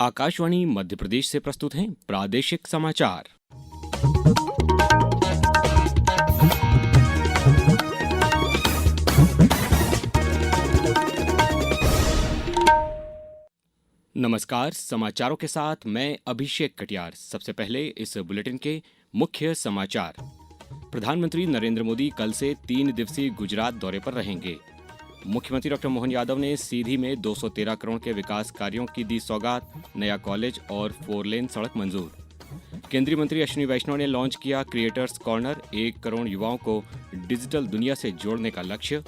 आकाशवाणी मध्य प्रदेश से प्रस्तुत हैं प्रादेशिक समाचार। नमस्कार, समाचारों के साथ मैं अभिषेक कटियार। सबसे पहले इस बुलेटिन के मुख्य समाचार। प्रधानमंत्री नरेंद्र मोदी कल से 3 दिवसीय गुजरात दौरे पर रहेंगे। मुख्यमंत्री डॉ. मोहन यादव ने सीधी में 213 करोड़ के विकास कार्यों की दी सौगात, नया कॉलेज और 4 लेन सड़क मंजूर। केंद्रीय मंत्री अश्विनी वैष्णव ने लॉन्च किया क्रिएटर्स कॉर्नर, 1 करोड़ युवाओं को डिजिटल दुनिया से जोड़ने का लक्ष्य।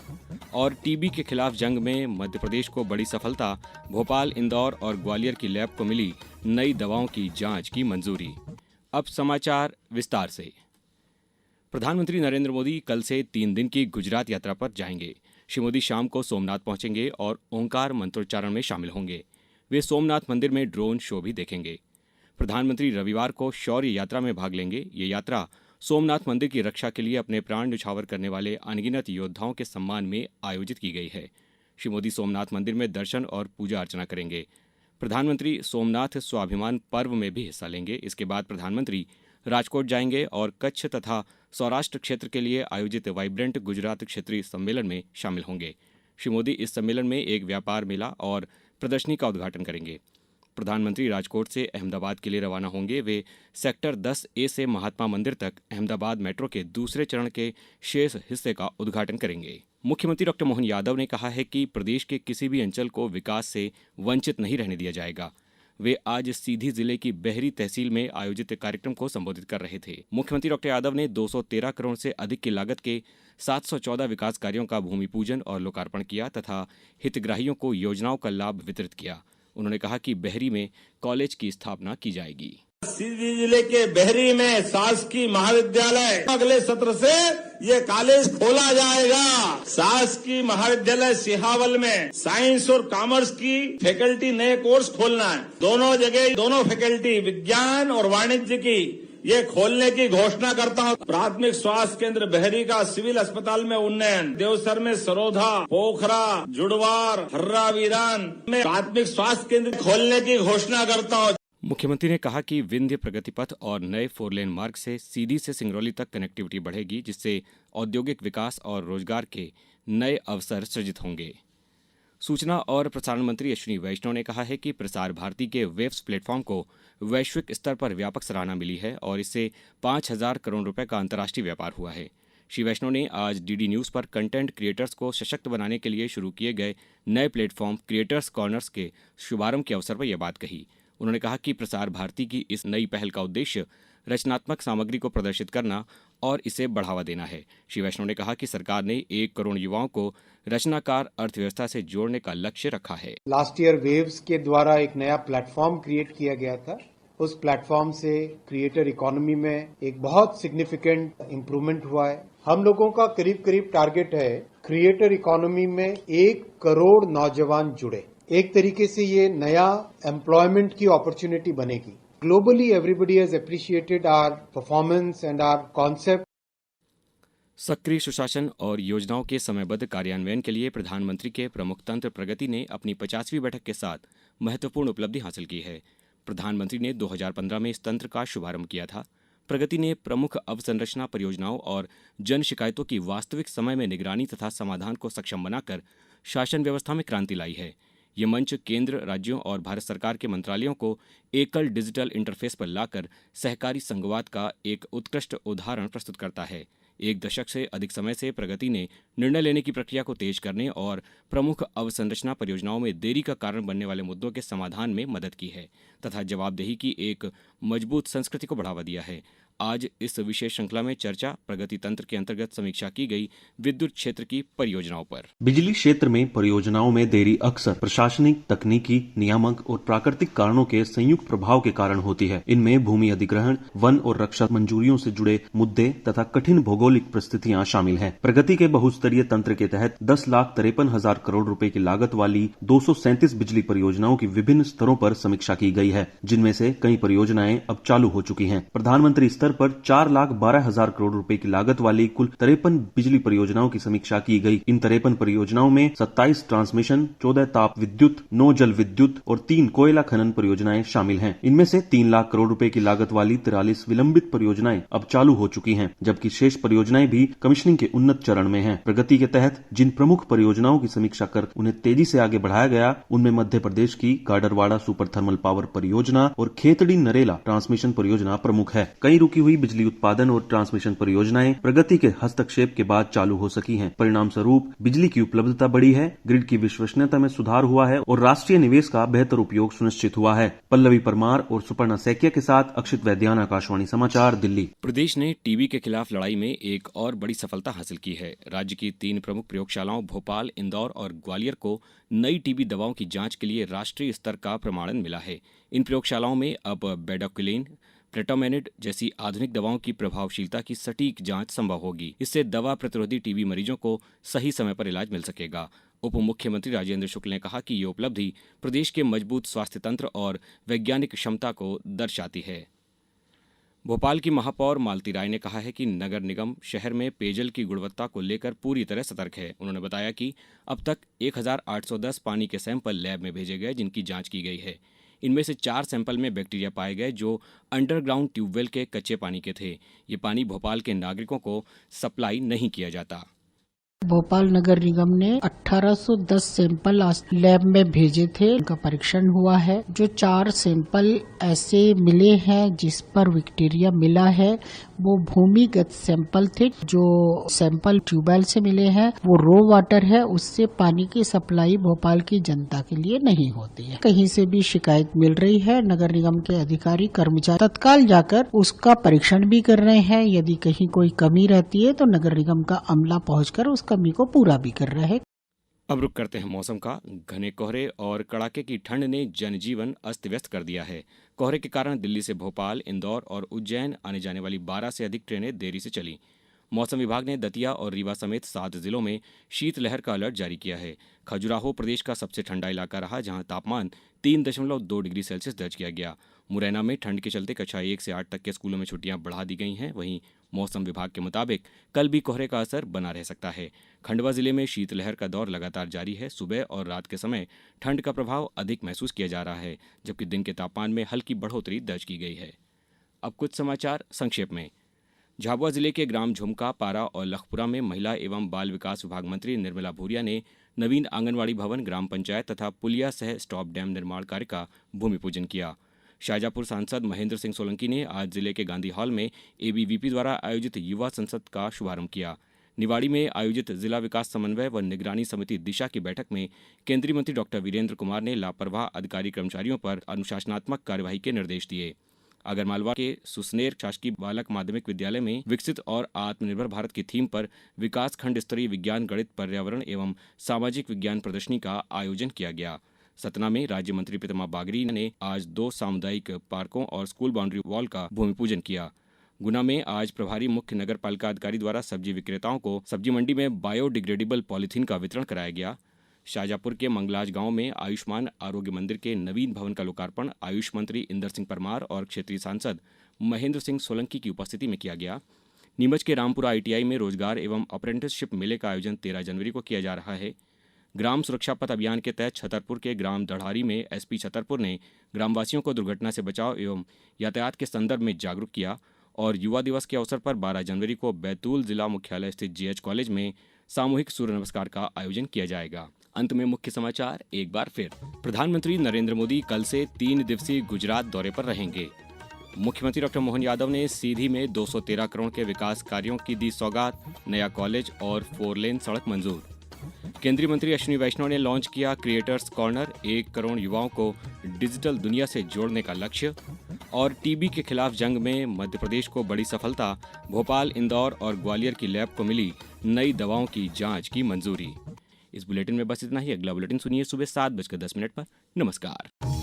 और टीबी के खिलाफ जंग में मध्य प्रदेश को बड़ी सफलता, भोपाल, इंदौर और ग्वालियर की लैब को मिली नई दवाओं की जांच की मंजूरी। अब समाचार विस्तार से। प्रधानमंत्री नरेंद्र मोदी कल से 3 दिन की गुजरात यात्रा पर जाएंगे। श्री मोदी शाम को सोमनाथ पहुंचेंगे और ओंकार मंत्रोच्चारण में शामिल होंगे। वे सोमनाथ मंदिर में ड्रोन शो भी देखेंगे। प्रधानमंत्री रविवार को शौर्य यात्रा में भाग लेंगे। ये यात्रा सोमनाथ मंदिर की रक्षा के लिए अपने प्राण न्यौछावर करने वाले अनगिनत योद्धाओं के सम्मान में आयोजित की गई है। श्री मोदी सोमनाथ मंदिर में दर्शन और पूजा अर्चना करेंगे। प्रधानमंत्री सोमनाथ स्वाभिमान पर्व में भी हिस्सा लेंगे। इसके बाद प्रधानमंत्री राजकोट जाएंगे और कच्छ तथा सौराष्ट्र क्षेत्र के लिए आयोजित वाइब्रेंट गुजरात क्षेत्रीय सम्मेलन में शामिल होंगे। श्री मोदी इस सम्मेलन में एक व्यापार मेला और प्रदर्शनी का उद्घाटन करेंगे। प्रधानमंत्री राजकोट से अहमदाबाद के लिए रवाना होंगे। वे सेक्टर 10A से महात्मा मंदिर तक अहमदाबाद मेट्रो के दूसरे चरण के शेष हिस्से का उद्घाटन करेंगे। मुख्यमंत्री डॉ. मोहन यादव ने कहा है कि प्रदेश के किसी भी अंचल को विकास से वंचित नहीं रहने दिया जाएगा। वे आज सीधी जिले की बहरी तहसील में आयोजित कार्यक्रम को संबोधित कर रहे थे। मुख्यमंत्री डॉ. यादव ने 213 करोड़ से अधिक की लागत के 714 विकास कार्यों का भूमि पूजन और लोकार्पण किया तथा हितग्राहियों को योजनाओं का लाभ वितरित किया। उन्होंने कहा कि बहरी में कॉलेज की स्थापना की जाएगी। सीधी जिले के बहरी में शासकीय महाविद्यालय अगले सत्र से ये कॉलेज खोला जाएगा। शासकीय महाविद्यालय सिहावल में साइंस और कॉमर्स की फैकल्टी नए कोर्स खोलना है। दोनों जगह दोनों फैकल्टी विज्ञान और वाणिज्य की ये खोलने की घोषणा करता हूँ। प्राथमिक स्वास्थ्य केंद्र बहरी का सिविल अस्पताल में उन्नयन, देवसर में सरोधा, पोखरा, जुड़वार, हर्रा वीरान में प्राथमिक स्वास्थ्य केंद्र खोलने की घोषणा करता हूँ। मुख्यमंत्री ने कहा कि विंध्य प्रगति पथ और नए 4 लेन मार्ग से सीधी से सिंगरौली तक कनेक्टिविटी बढ़ेगी, जिससे औद्योगिक विकास और रोजगार के नए अवसर सृजित होंगे। सूचना और प्रसारण मंत्री अश्विनी वैष्णव ने कहा है कि प्रसार भारती के वेब्स प्लेटफॉर्म को वैश्विक स्तर पर व्यापक सराहना मिली है और इससे 5,000 करोड़ रुपए का अंतर्राष्ट्रीय व्यापार हुआ है। श्री वैष्णव ने आज डीडी न्यूज़ पर कंटेंट क्रिएटर्स को सशक्त बनाने के लिए शुरू किए गए नए प्लेटफॉर्म क्रिएटर्स कॉर्नर्स के शुभारंभ के अवसर पर यह बात कही। उन्होंने कहा कि प्रसार भारती की इस नई पहल का उद्देश्य रचनात्मक सामग्री को प्रदर्शित करना और इसे बढ़ावा देना है। श्री वैष्णव ने कहा कि सरकार ने 1 करोड़ युवाओं को रचनाकार अर्थव्यवस्था से जोड़ने का लक्ष्य रखा है। लास्ट ईयर वेव्स के द्वारा एक नया प्लेटफॉर्म क्रिएट किया गया था। उस प्लेटफॉर्म से क्रिएटर इकोनॉमी में एक बहुत सिग्निफिकेंट इम्प्रूवमेंट हुआ है। हम लोगों का करीब करीब टारगेट है क्रिएटर इकोनॉमी में 1 करोड़ नौजवान जुड़े। एक तरीके से ये नया एम्प्लॉयमेंट की अपॉर्चुनिटी बनेगी। Globally, everybody has appreciated our performance and our concept. सक्रिय सुशासन और योजनाओं के समयबद्ध कार्यान्वयन के लिए प्रधानमंत्री के प्रमुख तंत्र प्रगति ने अपनी 50वीं बैठक के साथ महत्वपूर्ण उपलब्धि हासिल की है। प्रधानमंत्री ने 2015 में इस तंत्र का शुभारंभ किया था। प्रगति ने प्रमुख अवसंरचना परियोजनाओं और जन शिकायतों की वास्तविक समय में निगरानी तथा समाधान को सक्षम बनाकर शासन व्यवस्था में क्रांति लाई है। ये मंच केंद्र, राज्यों और भारत सरकार के मंत्रालयों को एकल डिजिटल इंटरफेस पर लाकर सहकारी संघवाद का एक उत्कृष्ट उदाहरण प्रस्तुत करता है। 1 दशक से अधिक समय से प्रगति ने निर्णय लेने की प्रक्रिया को तेज करने और प्रमुख अवसंरचना परियोजनाओं में देरी का कारण बनने वाले मुद्दों के समाधान में मदद की है तथा जवाबदेही की एक मजबूत संस्कृति को बढ़ावा दिया है। आज इस विशेष श्रृंखला में चर्चा प्रगति तंत्र के अंतर्गत समीक्षा की गई विद्युत क्षेत्र की परियोजनाओं पर। बिजली क्षेत्र में परियोजनाओं में देरी अक्सर प्रशासनिक, तकनीकी, नियामक और प्राकृतिक कारणों के संयुक्त प्रभाव के कारण होती है। इनमें भूमि अधिग्रहण, वन और रक्षा मंजूरियों से जुड़े मुद्दे तथा कठिन भौगोलिक परिस्थितियां शामिल हैं। प्रगति के बहुस्तरीय तंत्र के तहत 10,53,000 करोड़ रुपए की लागत वाली 237 बिजली परियोजनाओं की विभिन्न स्तरों पर समीक्षा की गई है, जिनमें से कई परियोजनाएं अब चालू हो चुकी हैं। प्रधानमंत्री स्तर स्तर पर 4,12,000 करोड़ रुपए की लागत वाली कुल 53 बिजली परियोजनाओं की समीक्षा की गई। इन 53 परियोजनाओं में 27 ट्रांसमिशन, 14 ताप विद्युत, 9 जल विद्युत और 3 कोयला खनन परियोजनाएं शामिल हैं। इनमें से 3 लाख करोड़ रुपए की लागत वाली 43 विलंबित परियोजनाएं अब चालू हो चुकी हैं, जबकि शेष परियोजनाएं भी कमिश्निंग के उन्नत चरण में हैं। प्रगति के तहत जिन प्रमुख परियोजनाओं की समीक्षा कर उन्हें तेजी से आगे बढ़ाया गया, उनमें मध्य प्रदेश की गाडरवाड़ा सुपर थर्मल पावर परियोजना और खेतड़ी नरेला ट्रांसमिशन परियोजना प्रमुख है। कई रुकी हुई बिजली उत्पादन और ट्रांसमिशन परियोजनाएं प्रगति के हस्तक्षेप के बाद चालू हो सकी हैं। परिणाम स्वरूप बिजली की उपलब्धता बढ़ी है, ग्रिड की विश्वसनीयता में सुधार हुआ है और राष्ट्रीय निवेश का बेहतर उपयोग सुनिश्चित हुआ है। पल्लवी परमार और सुपर्णा सैकिया के साथ अक्षित वैद्यान, आकाशवाणी समाचार, दिल्ली। प्रदेश ने टीबी के खिलाफ लड़ाई में एक और बड़ी सफलता हासिल की है। राज्य की 3 प्रमुख प्रयोगशालाओं भोपाल, इंदौर और ग्वालियर को नई टीबी दवाओं की जांच के लिए राष्ट्रीय स्तर का प्रमाणन मिला है। इन प्रयोगशालाओं में अब बेडाक्विलिन, प्रेटोमेनिड जैसी आधुनिक दवाओं की प्रभावशीलता की सटीक जांच संभव होगी। इससे दवा प्रतिरोधी टीबी मरीजों को सही समय पर इलाज मिल सकेगा। उप मुख्यमंत्री राजेंद्र शुक्ल ने कहा कि ये उपलब्धि प्रदेश के मजबूत स्वास्थ्य तंत्र और वैज्ञानिक क्षमता को दर्शाती है। भोपाल की महापौर मालती राय ने कहा है कि नगर निगम शहर में पेयजल की गुणवत्ता को लेकर पूरी तरह सतर्क है। उन्होंने बताया कि अब तक 1810 पानी के सैंपल लैब में भेजे गए, जिनकी जांच की गई है। इनमें से 4 सैंपल में बैक्टीरिया पाए गए जो अंडरग्राउंड ट्यूबवेल के कच्चे पानी के थे। ये पानी भोपाल के नागरिकों को सप्लाई नहीं किया जाता। भोपाल नगर निगम ने 1810 सैंपल लैब में भेजे थे, उनका परीक्षण हुआ है। जो 4 सैंपल ऐसे मिले हैं जिस पर बैक्टीरिया मिला है, वो भूमिगत सैंपल थे। जो सैंपल ट्यूबवेल से मिले हैं वो रो वाटर है, उससे पानी की सप्लाई भोपाल की जनता के लिए नहीं होती है। कहीं से भी शिकायत मिल रही है, नगर निगम के अधिकारी कर्मचारी तत्काल जाकर उसका परीक्षण भी कर रहे हैं। यदि कहीं कोई कमी रहती है तो नगर निगम का अमला पहुंचकर उस कमी को पूरा भी कर रहे हैं। अब रुक करते हैं मौसम का। घने कोहरे और कड़ाके की ठंड ने जनजीवन अस्त व्यस्त कर दिया है। कोहरे के कारण दिल्ली से भोपाल, इंदौर और उज्जैन आने जाने वाली 12 से अधिक ट्रेनें देरी से चली। मौसम विभाग ने दतिया और रीवा समेत 7 जिलों में शीतलहर का अलर्ट जारी किया है। खजुराहो प्रदेश का सबसे ठंडा इलाका रहा, जहां तापमान 3.2 डिग्री सेल्सियस दर्ज किया गया। मुरैना में ठंड के चलते कक्षा 1 से 8 तक के स्कूलों में छुट्टियां बढ़ा दी गई हैं। वहीं मौसम विभाग के मुताबिक कल भी कोहरे का असर बना रह सकता है। खंडवा जिले में शीतलहर का दौर लगातार जारी है। सुबह और रात के समय ठंड का प्रभाव अधिक महसूस किया जा रहा है, जबकि दिन के तापमान में हल्की बढ़ोतरी दर्ज की गई है। अब कुछ समाचार संक्षेप में। झाबुआ जिले के ग्राम झुमका, पारा और लखपुरा में महिला एवं बाल विकास विभाग मंत्री निर्मला भूरिया ने नवीन आंगनवाड़ी भवन, ग्राम पंचायत तथा पुलिया सह स्टॉप डैम निर्माण कार्य का भूमि पूजन किया। शाजापुर सांसद महेंद्र सिंह सोलंकी ने आज जिले के गांधी हॉल में एबीवीपी द्वारा आयोजित युवा संसद का शुभारंभ किया। निवाड़ी में आयोजित जिला विकास समन्वय व निगरानी समिति दिशा की बैठक में केंद्रीय मंत्री डॉक्टर वीरेंद्र कुमार ने लापरवाह अधिकारी कर्मचारियों पर अनुशासनात्मक कार्यवाही के निर्देश दिए। आगरमालवा के सुसनेर शासकीय बालक माध्यमिक विद्यालय में विकसित और आत्मनिर्भर भारत की थीम पर विकास खंड स्तरीय विज्ञान, गणित, पर्यावरण एवं सामाजिक विज्ञान प्रदर्शनी का आयोजन किया गया। सतना में राज्य मंत्री प्रतिमा बागरी ने आज 2 सामुदायिक पार्कों और स्कूल बाउंड्री वॉल का भूमि पूजन किया। गुना में आज प्रभारी मुख्य नगर पालिका अधिकारी द्वारा सब्जी विक्रेताओं को सब्जी मंडी में बायोडिग्रेडेबल पॉलीथीन का वितरण कराया गया। शाजापुर के मंगलाज गांव में आयुष्मान आरोग्य मंदिर के नवीन भवन का लोकार्पण आयुष मंत्री इंदर सिंह परमार और क्षेत्रीय सांसद महेंद्र सिंह सोलंकी की उपस्थिति में किया गया। नीमच के रामपुरा ITI में रोजगार एवं अप्रेंटिसशिप मेले का आयोजन 13 जनवरी को किया जा रहा है। ग्राम सुरक्षा पथ अभियान के तहत छतरपुर के ग्राम दढ़ारी में SP छतरपुर ने ग्रामवासियों को दुर्घटना से बचाव एवं यातायात के संदर्भ में जागरूक किया। और युवा दिवस के अवसर पर 12 जनवरी को बैतूल जिला मुख्यालय स्थित GH कॉलेज में सामूहिक सूर्य नमस्कार का आयोजन किया जाएगा। अंत में मुख्य समाचार एक बार फिर। प्रधानमंत्री नरेंद्र मोदी कल से 3 दिवसीय गुजरात दौरे पर रहेंगे। मुख्यमंत्री डॉक्टर मोहन यादव ने सीधी में 213 करोड़ के विकास कार्यों की दी सौगात, नया कॉलेज और 4 लेन सड़क मंजूर। केंद्रीय मंत्री अश्विनी वैष्णव ने लॉन्च किया क्रिएटर्स कॉर्नर, 1 करोड़ युवाओं को डिजिटल दुनिया से जोड़ने का लक्ष्य। और टीबी के खिलाफ जंग में मध्य प्रदेश को बड़ी सफलता, भोपाल, इंदौर और ग्वालियर की लैब को मिली नई दवाओं की जांच की मंजूरी। इस बुलेटिन में बस इतना ही। अगला बुलेटिन सुनिए सुबह 7:10 पर। नमस्कार।